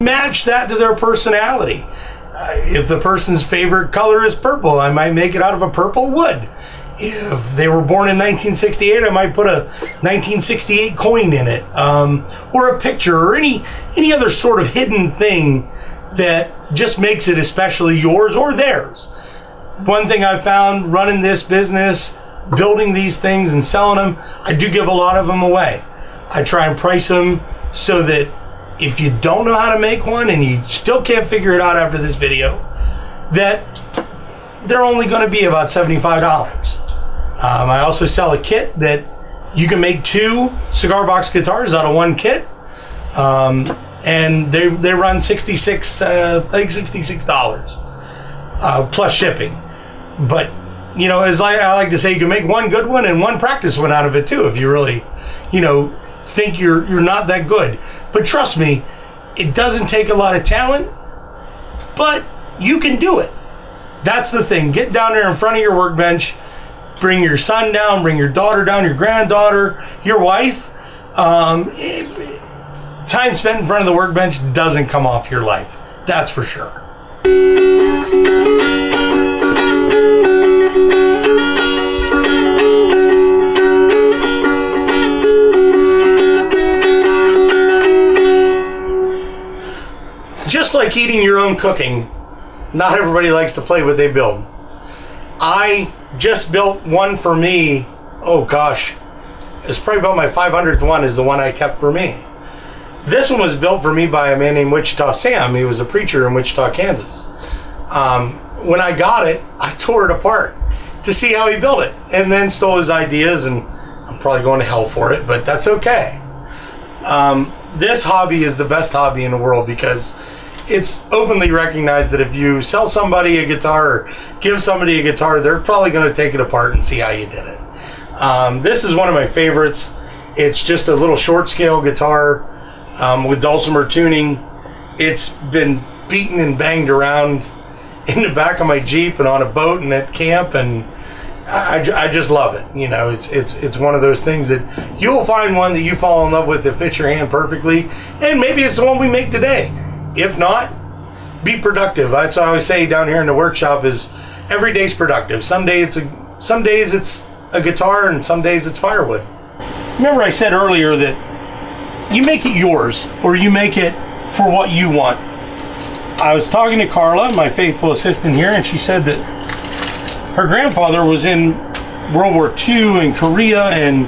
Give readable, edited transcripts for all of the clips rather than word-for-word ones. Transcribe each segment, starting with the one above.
match that to their personality. If the person's favorite color is purple, I might make it out of a purple wood. If they were born in 1968, I might put a 1968 coin in it, or a picture, or any other sort of hidden thing that just makes it especially yours or theirs. One thing I've found running this business, building these things and selling them, I do give a lot of them away. I try and price them so that if you don't know how to make one and you still can't figure it out after this video, that they're only going to be about $75. I also sell a kit that you can make 2 cigar box guitars out of one kit, and they run $66 plus shipping. But you know, as I like to say, you can make one good one and one practice one out of it too, if you really, you know, think you're not that good. But trust me, it doesn't take a lot of talent, but you can do it. That's the thing. Get down there in front of your workbench, bring your son down, bring your daughter down, your granddaughter, your wife. Time spent in front of the workbench doesn't come off your life. That's for sure. Just like eating your own cooking, not everybody likes to play what they build. I just built one for me. Oh gosh, it's probably about my 500th one is the one I kept for me. This one was built for me by a man named Wichita Sam. He was a preacher in Wichita, Kansas. When I got it, I tore it apart to see how he built it, and then stole his ideas, and I'm probably going to hell for it, but that's okay. This hobby is the best hobby in the world because it's openly recognized that if you sell somebody a guitar or give somebody a guitar, they're probably going to take it apart and see how you did it. This is one of my favorites. It's just a little short scale guitar with dulcimer tuning. It's been beaten and banged around in the back of my Jeep and on a boat and at camp, and I just love it. You know, it's one of those things that you'll find one that you fall in love with that fits your hand perfectly, and maybe it's the one we make today. If not, be productive. That's what I always say down here in the workshop is every day's productive. Some days it's a guitar and some days it's firewood. Remember I said earlier that you make it yours, or you make it for what you want. I was talking to Carla, my faithful assistant here, and she said that her grandfather was in World War II in Korea, and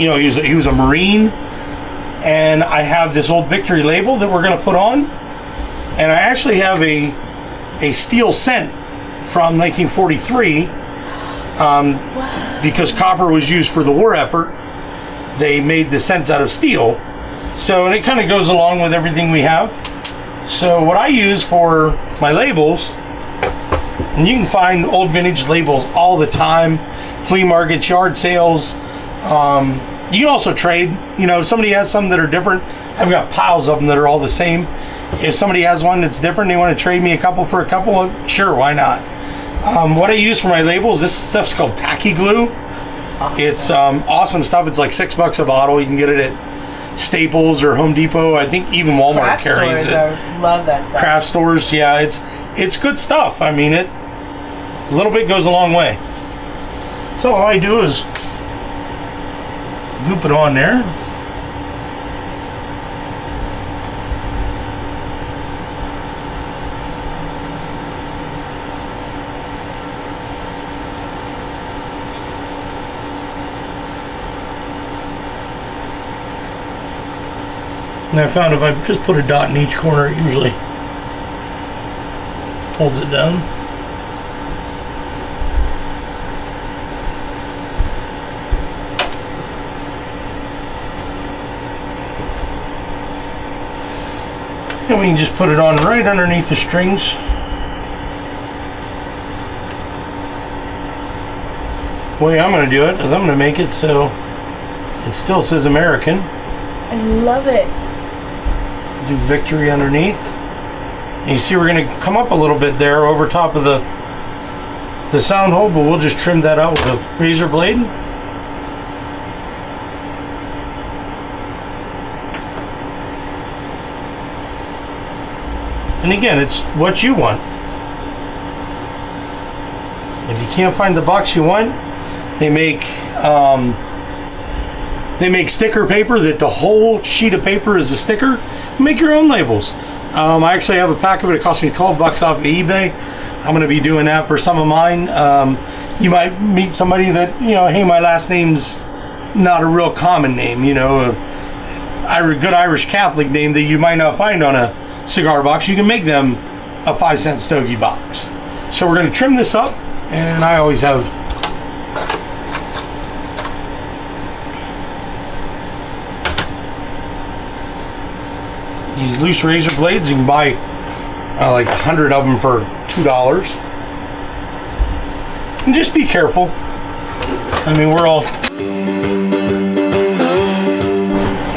you know, he was a Marine. And I have this old Victory label that we're going to put on, and I actually have a steel cent from 1943 because copper was used for the war effort. They made the cents out of steel, so and it kind of goes along with everything we have. So what I use for my labels, and you can find old vintage labels all the time, flea markets, yard sales. You can also trade. You know, if somebody has some that are different, I've got piles of them that are all the same. If somebody has one that's different, they want to trade me a couple for a couple, sure, why not? What I use for my labels, this stuff's called tacky glue. Awesome. It's awesome stuff. It's like $6 a bottle. You can get it at Staples or Home Depot. I think even Walmart Craft carries stores it. I love that stuff. Craft stores, yeah, it's good stuff. I mean, a little bit goes a long way. So all I do is loop it on there. And I found if I just put a dot in each corner, it usually holds it down. And we can just put it on right underneath the strings. The way I'm going to do it is I'm going to make it so it still says American. I love it. Do Victory underneath. And you see we're going to come up a little bit there over top of the sound hole, but we'll just trim that out with a razor blade. And again, it's what you want. If you can't find the box you want, they make sticker paper that the whole sheet of paper is a sticker. You make your own labels. I actually have a pack of it. It cost me 12 bucks off of eBay. I'm going to be doing that for some of mine. You might meet somebody that, you know, hey, my last name's not a real common name, you know, a good Irish Catholic name that you might not find on a cigar box. You can make them a 5-cent stogie box. So we're going to trim this up, and I always have these loose razor blades. You can buy like 100 of them for $2. And just be careful. I mean, we're all...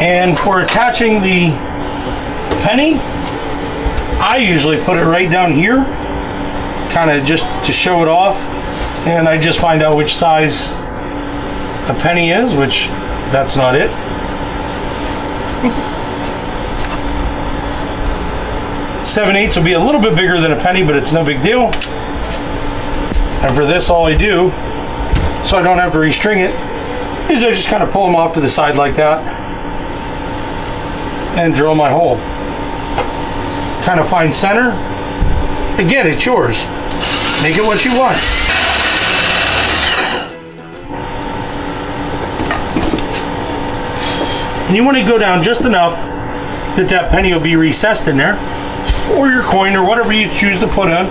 And for attaching the penny, I usually put it right down here, kind of just to show it off. And I just find out which size a penny is, which that's not it. 7/8 will be a little bit bigger than a penny, but it's no big deal. And for this, all I do, so I don't have to restring it, is I just kind of pull them off to the side like that and drill my hole. Kind of find center. Again, it's yours. Make it what you want. And you want to go down just enough that that penny will be recessed in there, or your coin, or whatever you choose to put on.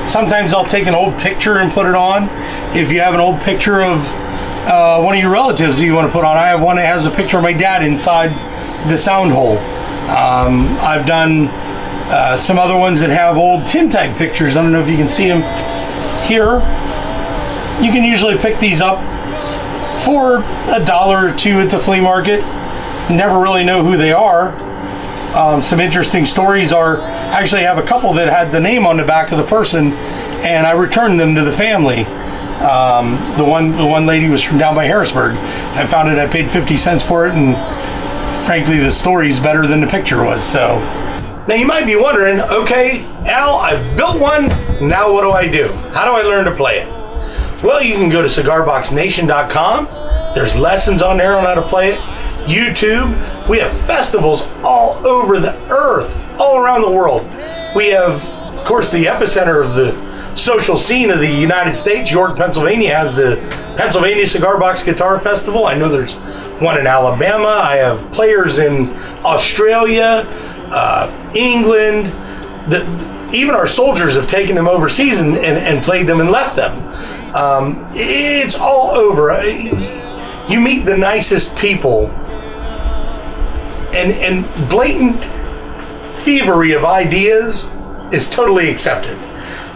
Sometimes I'll take an old picture and put it on. If you have an old picture of one of your relatives that you want to put on, I have one that has a picture of my dad inside the sound hole. I've done some other ones that have old tintype pictures. I don't know if you can see them here. You can usually pick these up for $1 or $2 at the flea market. Never really know who they are. Some interesting stories are, I actually have a couple that had the name on the back of the person, and I returned them to the family. The one lady was from down by Harrisburg. I found it, I paid 50 cents for it, and frankly the story's better than the picture was. So now you might be wondering, okay, Al, I've built one, now what do I do? How do I learn to play it? Well, you can go to cigarboxnation.com. There's lessons on there on how to play it. YouTube. We have festivals all over the earth, all around the world. We have, of course, the epicenter of the social scene of the United States. York, Pennsylvania has the Pennsylvania Cigar Box Guitar Festival. I know there's one in Alabama. I have players in Australia, England. Even our soldiers have taken them overseas and played them and left them. It's all over. You meet the nicest people, and blatant thievery of ideas is totally accepted.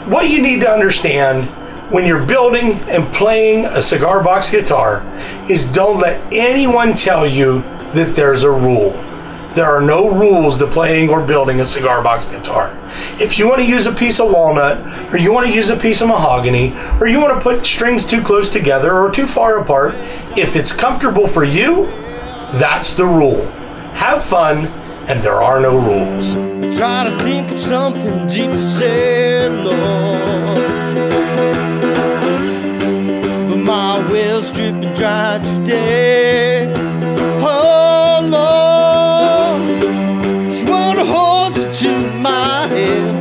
What you need to understand when you're building and playing a cigar box guitar is don't let anyone tell you that there's a rule. There are no rules to playing or building a cigar box guitar. If you want to use a piece of walnut, or you want to use a piece of mahogany, or you want to put strings too close together or too far apart, if it's comfortable for you, that's the rule. Have fun, and there are no rules. Try to think of something deep to say, Lord, but my well's dripping dry today. Oh Lord, she want a horse to my head.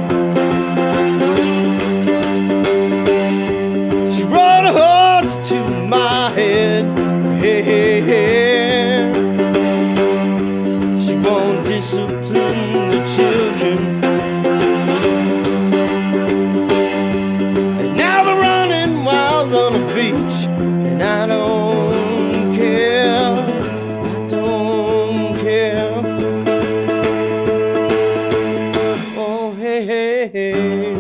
She brought a horse to my head. Hey, hey, hey. She won't discipline the children, and now they're running wild on the beach, and I don't care, I don't care. Oh, hey, hey, hey.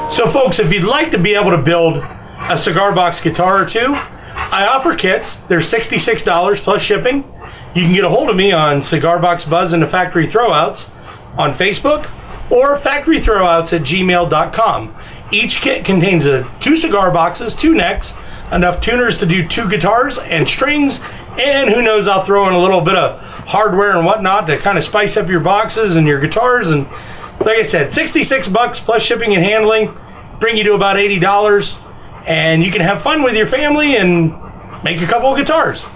So folks, if you'd like to be able to build a cigar box guitar or two, I offer kits. They're $66 plus shipping. You can get a hold of me on Cigar Box Buzz and the Factory Throwouts on Facebook, or factorythrowouts@gmail.com. Each kit contains 2 cigar boxes, 2 necks, enough tuners to do 2 guitars and strings, and who knows, I'll throw in a little bit of hardware and whatnot to kind of spice up your boxes and your guitars. And like I said, $66 plus shipping and handling, bring you to about $80, and you can have fun with your family and make a couple of guitars.